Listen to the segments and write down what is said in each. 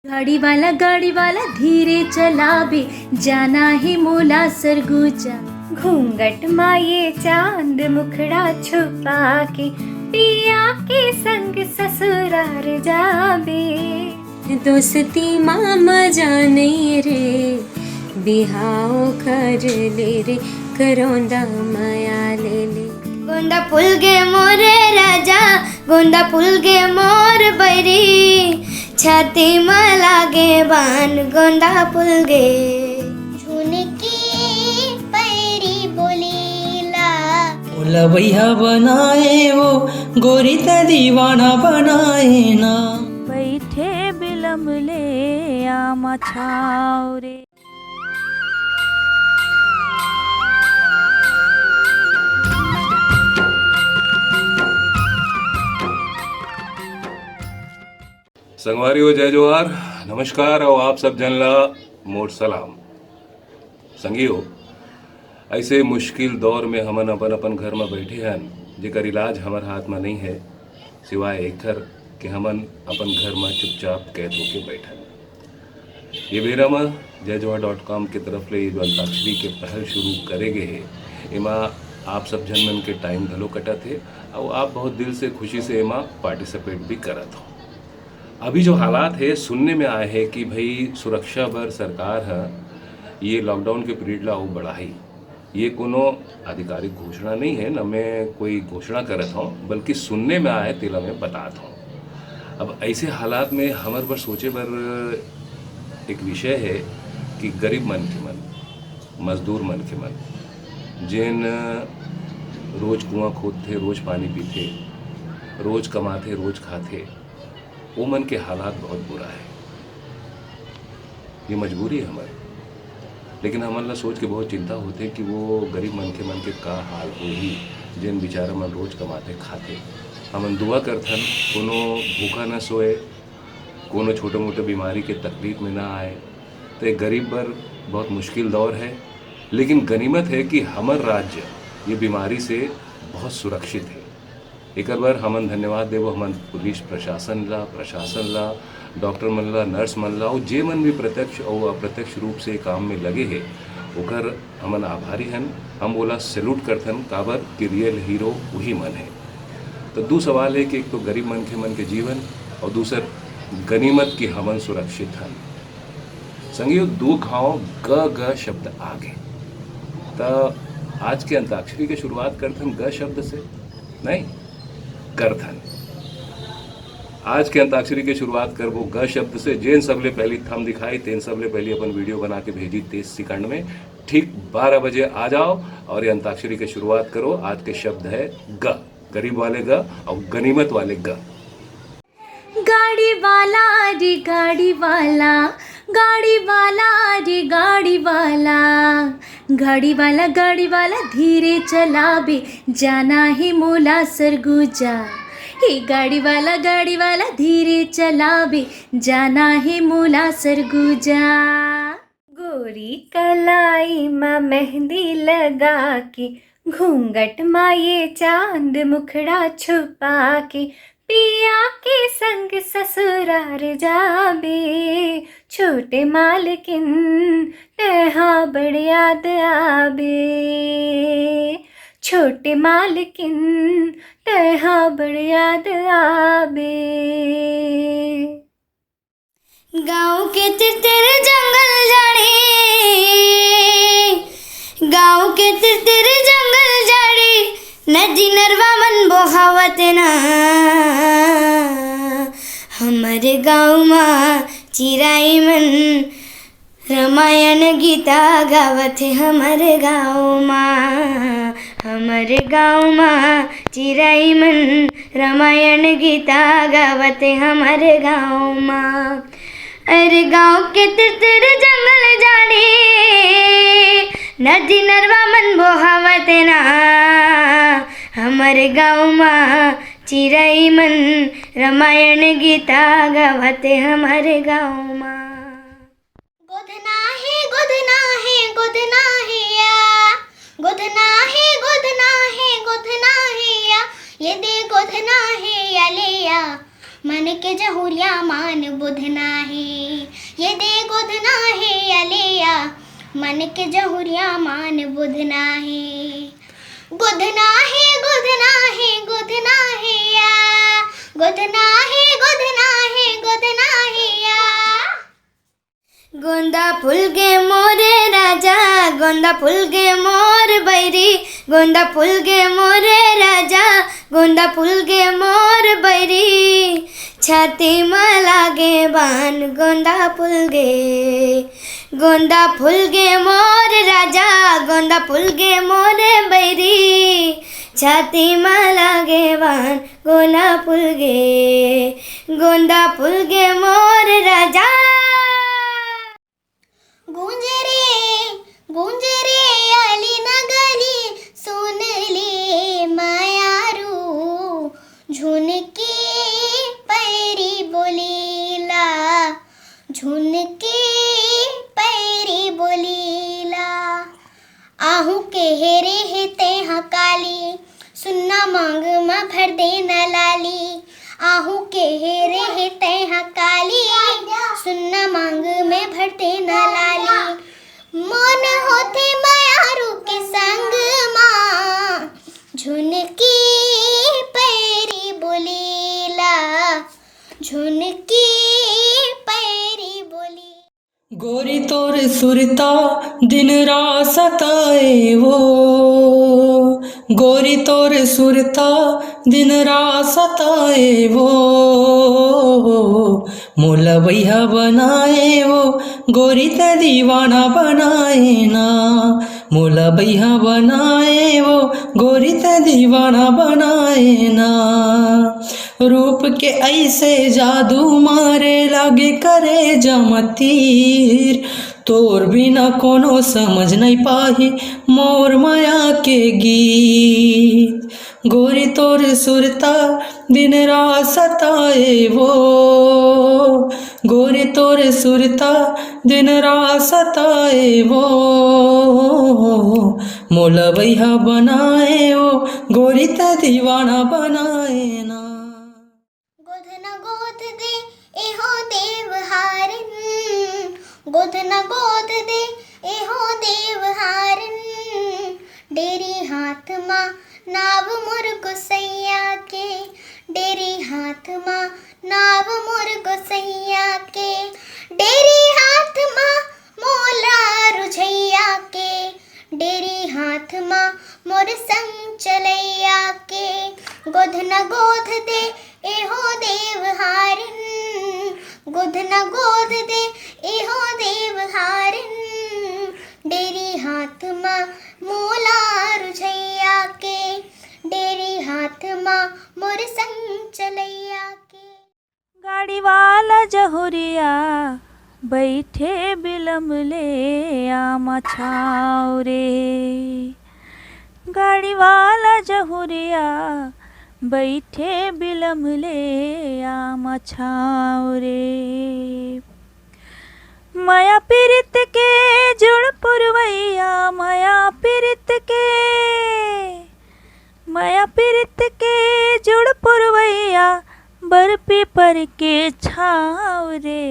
गाड़ी वाला धीरे चलावे, जाना है मोला सरगुजा। घूंघट माये चांद मुखड़ा छुपा के, पिया के संग ससुरार जाबे। दोस्ती मामा जाने रे, बिहाव कर ले रे, करौंदा माया ले ले। गोंदा फूल गे मोरे राजा, गोंदा फूल गे मोर बैरी, छाती में लागे बान गोंदा फूल गे। झुनकी पैरी बोलीला, बोला भैया बनाए वो गोरी त दीवाना बनाए ना। बैठे बिलम ले आमा छाव रे। संगवारियों जय जोहार, नमस्कार और आप सब जनला मोर सलाम। संगियो, ऐसे मुश्किल दौर में हमन अपन अपन घर में बैठे हैं, जेकर इलाज हमार हाथ में नहीं है, सिवाय एकर कि हमन अपन घर में चुपचाप कैद होके बैठन। ये बेरा में जय जोहार.com की तरफ ले जो अंताक्षरी के पहल शुरू करे गए है, एमा आप सब जन मन के टाइम घलो कटत है और आप बहुत दिल से खुशी से एमा पार्टिसिपेट भी करत हो। अभी जो हालात है सुनने में आए हैं कि भाई सुरक्षा बर सरकार है ये लॉकडाउन के पीरियड ला बढ़ाई। ये कोनो आधिकारिक घोषणा नहीं है, न मैं कोई घोषणा करत हूँ, बल्कि सुनने में आए तेला मैं बतात हूँ। अब ऐसे हालात में हमारे पर सोचे बर एक विषय है कि गरीब मन के मन, मजदूर मन के मन, जिन रोज कुआं खोदते, रोज पानी पीते, रोज कमाते, रोज खाते, वो मन के हालात बहुत बुरा है। ये मजबूरी है हमारी, लेकिन हमन ला सोच के बहुत चिंता होते कि वो गरीब मन के का हाल हो ही, जिन बेचारा मन रोज कमाते खाते। हमन दुआ करथन कोनो भूखा न सोए, कोनो छोटे मोटे बीमारी के तकलीफ में ना आए। तो एक गरीब पर बहुत मुश्किल दौर है, लेकिन गनीमत है कि हमार राज्य ये बीमारी से बहुत सुरक्षित है। एक बार हमन धन्यवाद देवो हमन पुलिस प्रशासन ला, डॉक्टर मन ला, नर्स मन ला, और जे मन भी प्रत्यक्ष और अप्रत्यक्ष रूप से काम में लगे हैं, ओकर हमन आभारी हन। हम बोला सैल्यूट करथन, काबर कि रियल हीरो वही मन है। तो दो सवाल है कि एक तो गरीब मन के जीवन, और दूसर गनीमत की हमन सुरक्षित हन। संगियो दो घाव ग शब्द आगे। तो आज के अंताक्षरी की शुरुआत करथन ग शब्द से नहीं, करथन। आज के अंताक्षरी की शुरुआत करबो ग शब्द से। जेन सबले पहली थम दिखाई तेन सबले पहली अपन वीडियो बना के भेजी 30 सेकंड में। ठीक 12 बजे आ जाओ और ये अंताक्षरी की शुरुआत करो। आज के शब्द है ग, गरीब वाले ग और गनीमत वाले ग। गाड़ी वाला रे गाड़ी वाला, गाड़ी वाला रे गाड़ी वाला, गाड़ी वाला धीरे चलावे, जाना है मोला सरगुजा। हे गाड़ी वाला धीरे चलावे, जाना है मोला सरगुजा। गोरी कलाई माँ मेहंदी लगा के, घूंघट माये चांद मुखड़ा छुपा के, पिया के संग ससुरार जाबे। छोटे मालकिन तहा बड़ याद आबे, छोटे मालकिन तहा बड़ याद आबे। गाँव के तिरतिर जंगल जाड़ी, गाँव के तिरतिर जंगल जाड़ी, नदी नरवा मन बोहावत ना। हमारे गाँव में चिराई मन रामायण गीता गावत है। हमारे गाँव में, हमारे गाँव में चिराई मन रामायण गीता गावत है। हमारे गाँव में, अरे गाँव के तिरतिर जंगल जाड़ी, नदी नरवा मन बोहावत ना। हमारे गाँव में चिराई मन रामायण गीता गावते हमारे गाँव में। गोधना है गोधना है गोधना है या, गोधना है गोधना है गोधना है या, ये दे गोधना है या ले या। मन के जहुरिया मान बुध नाही ये दे गुध नाही अलिया मन के जहुरिया मान बुध नाही गुध नाही गुध नाही गुध नाही या गुध नाही गुध नाही गुध नाही या गोंदा फूल गे मोरे राजा गोंदा फूल गे मोर बैरी गोंदा फूल गे मोरे राजा गोंदा फूल गे मोर बैरी छाती में लागे बान गोंदा फूल गे मोर राजा गोंदा फूल गे मोरे बैरी छाती में लागे बान गोंदा फूल गे मोर राजा गूंजे रे अली नगली सुन ले मायारू झुनकी पैरी बोलीला झुनकी पैरी बोलीला आहू के हेरे हेते हकाली सुन्ना मांग में भर देना लाली आहू के हेरे हेते हकाली सुन्ना मांग में भर देना लाली मन होते मायारू के संग माँ झुनकी पैरी बोलीला झुनकी पैरी बोली गोरी तोर सुरता दिन रात सताए वो गोरी तोर सुरता दिन रात सताए वो मोलवैया बनाए वो गोरी ते दीवाना बनाए ना मोलवैया बनाए वो गोरी ते दीवाना बनाए ना रूप के ऐसे जादू मारे लागे करे जमतीर तोर बिना कोनो समझ नहीं पाही मोर माया के गीत गोरी तोर सुरता दिन रात सताए वो गोरी तोर सुरता दिन रात सताए वो मोलवैया बनाए वो गोरी ते दीवाना बनाए ना गोद दे एहो देव हारन गोद न गोद दे एहो देव हारन डेरी हाथ माँ नाव मोर गोसैया के डेरी हाथ माँ नाव मोर गोसैया के डेरी हाथ माँ मोला रुझैया के डेरी हाथ माँ मोर संग चलैया के गोद न गोद दे एहो देव हारन गोद न गोद दे एहो देव हारन डेरी हाथ माँ मोला रुझैया के डेरी हाथ माँ मोर संग चलैया के गाड़ी वाला जहुरिया बैठे बिलम ले आमा छाव रे गाड़ी वाला जहुरिया बैठे बिलम ले आमा छाव रे माया पीरित के जुड़ पुरवैया माया पीरित के जुड़ पुरवैया बर्फी पर के छाव रे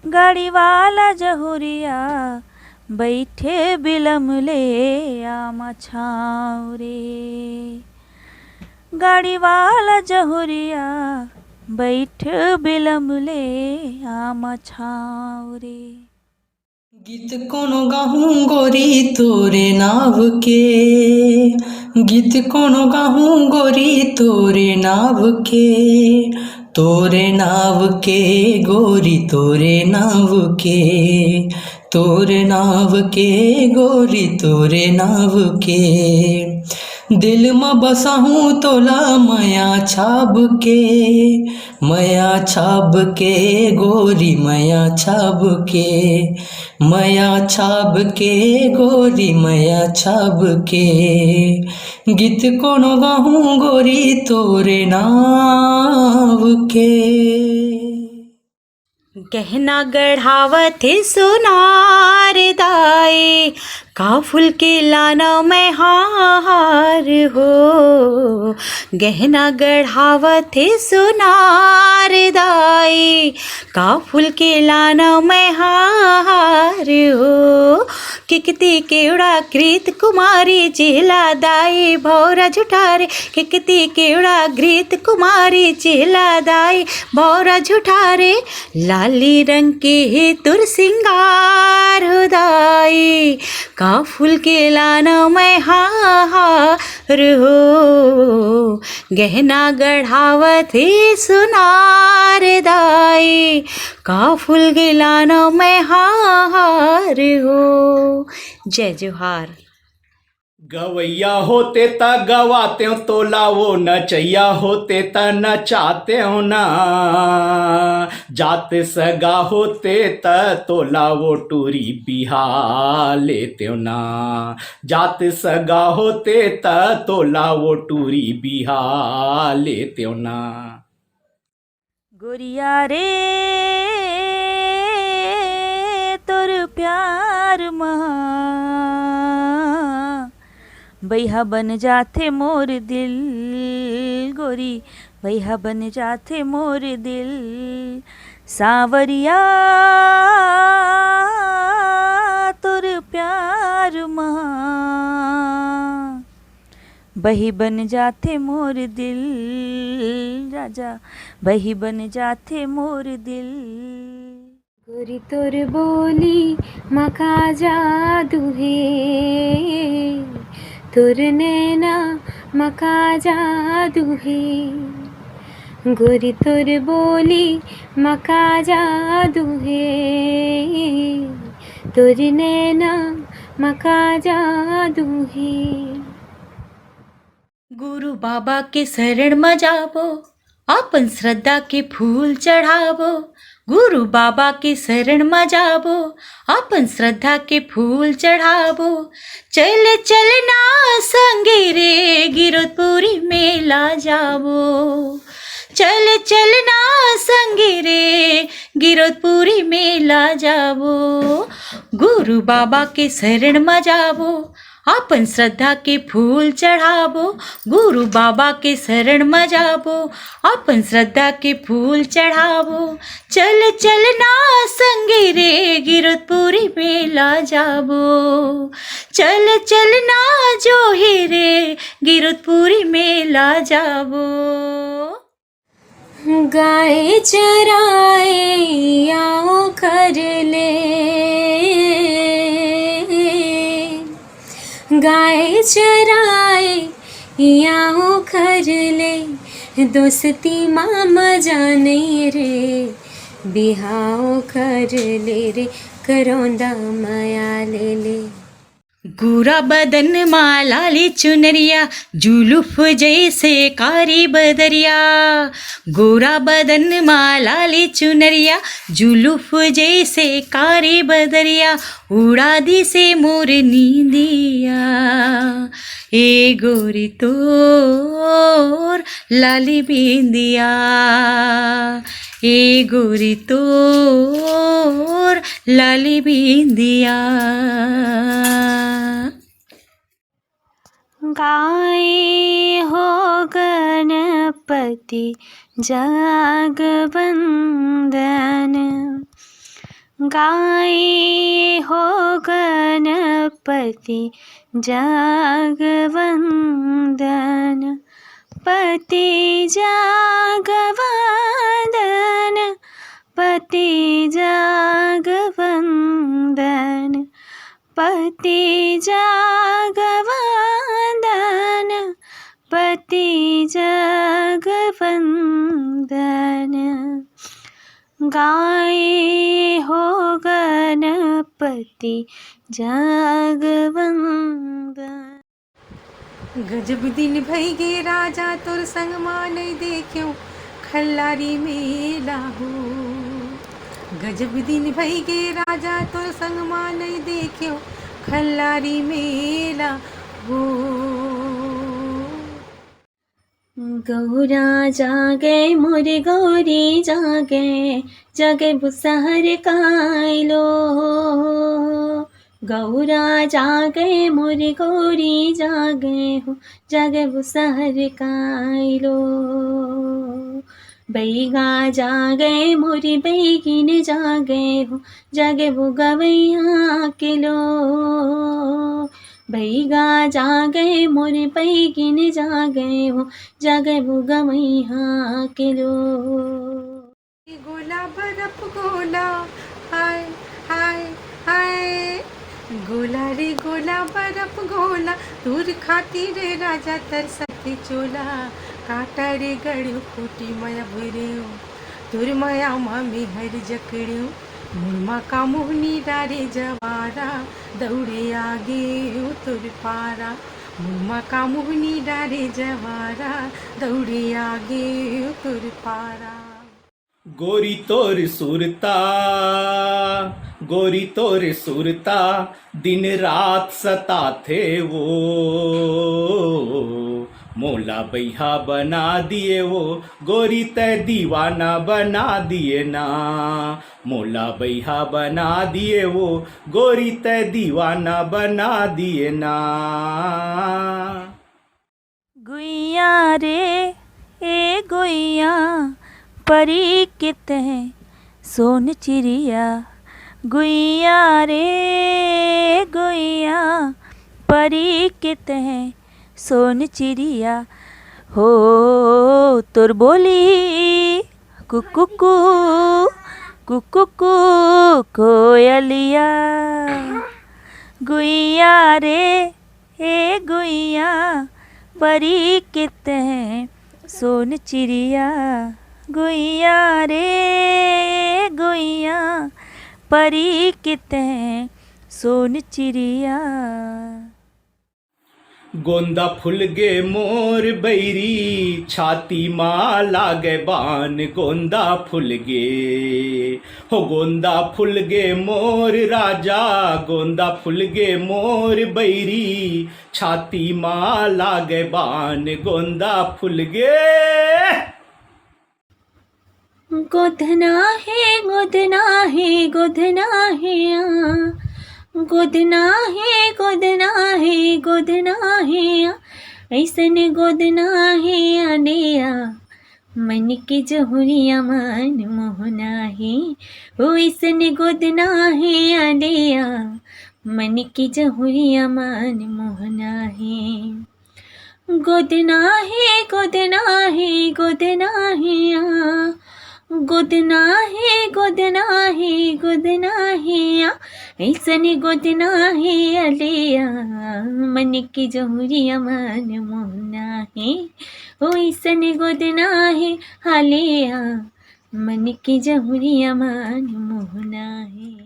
गाड़ी वाला जहुरिया बैठे बिलम ले आमा छाव रे गाड़ी वाला जहुरिया बैठ बिलम ले आमा छाव रे गीत कोनो गाहूँ गोरी तोरे नाव के गीत कोनो गाहूँ गोरी तोरे नाव के तोरे नाव के गोरी तोरे नाव के तोरे नाव के गोरी तोरे नाव के दिल में बसाहूँ तोला माया छाब के गोरी माया छाब के गोरी माया छाब के गीत कोनो गाहूँ गोरी तोरे नाव के। गहना गढ़ावत सोनार दाए, का फूल के लाना मैं हार हो। गहना गढ़ावत सोनार दाए, का फूल के लाना मैं हार हो। किकती केवड़ा कृत कुमारी चेला दाई भौरा झुठारे, किकती केवड़ा घृत कुमारी चेला दाई भौरा झुठारे। लाली रंग के तुर सिंगार हो दाई, का फूल के लाना मैं हार हो। गहना गढ़ावत सुनार दाई, का फूल के लाना मैं हार हो। जय जोहार। गवैया होते त गवाते हो तोला, वो नचैया होते त नचाते हो ना। जाते सगा होते त तोला, वो टूरी बिहा लेते हो ना। जाते सगा होते त तोला, वो टूरी बिहा लेते हो ना। गोरिया रे तोर प्यार महा, बैहा बन जाथे मोर दिल। गोरी बैहा बन जाथे मोर दिल। सावरिया तोर प्यार महा, बही बन जाथे मोर दिल। राजा बही बन जाथे मोर दिल। गोरी तोर बोली मका जादू है, तोर नैना मका जादू है। गोरी तोर बोली मका जादू है, तोर नैना मका जादू है। गुरु बाबा के शरण में जाबो, अपन श्रद्धा के फूल चढ़ावो। गुरु बाबा के शरण में जाबो, अपन श्रद्धा के फूल चढ़ावो। चल चलना संगे रे गिरधपुरी मेला जाबो। चल चलना संगे रे गिरधपुरी मेला जाबो। गुरु बाबा के शरण में जाबो, अपन श्रद्धा के फूल चढ़ाबो। गुरु बाबा के शरण में जाबो, अपन श्रद्धा के फूल चढ़ाबो। चल चलना संगे रे गिरधपुरी मेला जाबो। चल चलना जो ही रे गिरधपुरी मेला जाबो। गाय चराए आओ कर ले, गाय चराए आओ कर ले। दोस्ती मामा जाने रे, बिहाओ कर ले रे करौंदा माया ले ले। गोरा बदन माला ली चुनरिया, जुलूफ जैसे कारी बदरिया। गोरा बदन माला ली चुनरिया, जुलूफ जैसे कारी बदरिया। उड़ा दी से मोर नींदिया, ए गोरी तोर लाली बिंदिया। ए गोरी तोर लाली बिंदिया। गाए हो गणपति जगवंदन, गाए हो गणपति जगवंदन। पति जगवंदन, पति जगवंदन, पति जगवंदन, पति जगवंदन। गाए हो गणपति जगवंदन। गजब दिन भई गे राजा तोर संग मानई देखियो खल्लारी मेला हो। गजब दिन भई गे राजा तोर संग मानई देखियो खल्लारी मेला हो। गौरा जागे मोरे गौरी जागे जागे बुसहर कायलो गौरा जागे मोरे गौरी जागे हो जागे बुसहर कायलो बैगा जागे मोरी बैगिन जागे हो जागे वो गवैया किलो बैगा जागे मोरे बैगिन जागे हो जागे वो गवैया किलो गोला बर्फ गोला हाय हाय हाय गोला रे गोला बर्फ गोला दूर खाती रे राजा तरसती चोला काटा रे गड़्यो फूटी माया भर्यो तुर माया मामी हर जकड़्यो मुर्मा का मोहनी डारे जवारा दौड़े आगे तुर पारा मुर्मा का मोहनी डारे जवारा दौड़े आगे तुर पारा गोरी तोर सुरता दिन रात सताते वो मोला बैहा बना दिए वो गोरी तय दीवाना बना दिए ना मोला बैहा बना दिए वो गोरी तय दीवाना बना दिए ना गुइया रे ए गुइया परी कित है सोन चिड़िया गुइया रे गुइया परी कित है सोन चिड़िया हो तोर बोली कुकुकू कुकुकू कोयलिया गुइया रे ए गुइया परी कित है सोन चिड़िया गुइया रे गुइया परी कित है सोन चिड़िया गोंदा फुल गे मोर बैरी छाती माँ लागे बान गोंदा फुल गे हो गोंदा फुल गे मोर राजा गोंदा फुल गे मोर बैरी छाती माँ लागे बान गोंदा फुल गे गोधना है गोधना है गोधना है गोदना है गोदना है गोदना है ऐसन गोदना है अनिया मन के जहुरिया मन मोहना है ओ ऐसन गोदना है अनिया मन के जहुरिया मन मोहना है गोदना है गोदना है गोदना है गोदना है गोदना है गोदना है ऐसन गोदना है अलिया मन की जहुरिया मन मोहना है ओ ऐसन गोदना है अलिया मन की जहुरिया मन मोहना है।